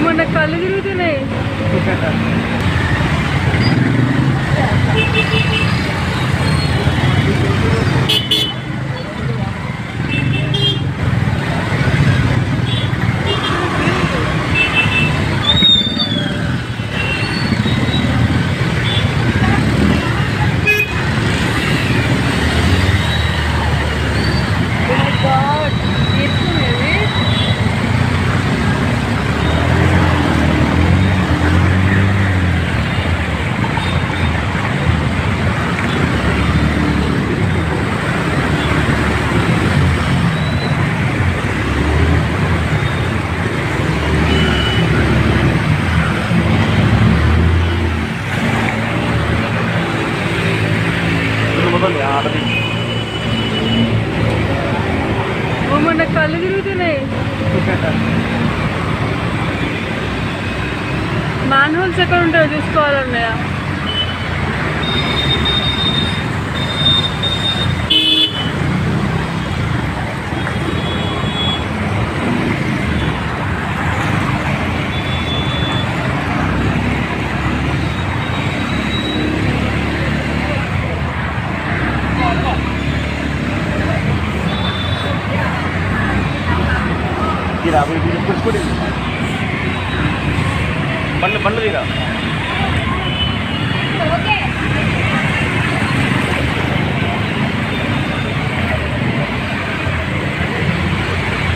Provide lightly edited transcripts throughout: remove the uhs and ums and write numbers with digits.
మన కళ్ళు తిరుగుతున్నాయి. మన కళ్ళు తిరుగుతున్నాయి. మ్యాన్ హోల్స్ ఎక్కడ ఉంటాయో చూసుకోవాలన్నాయా? బండ్లు తీరా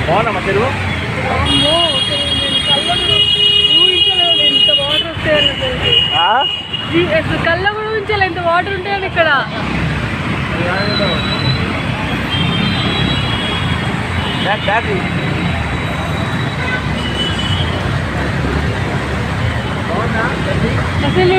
బాగున్నామా తెలుగు? ఊహించలేదు ఎంత వాటర్ వస్తాయని. అసలు కళ్ళ కూడా ఊహించాలి ఎంత వాటర్ ఉంటాయని ఇక్కడ. అసలు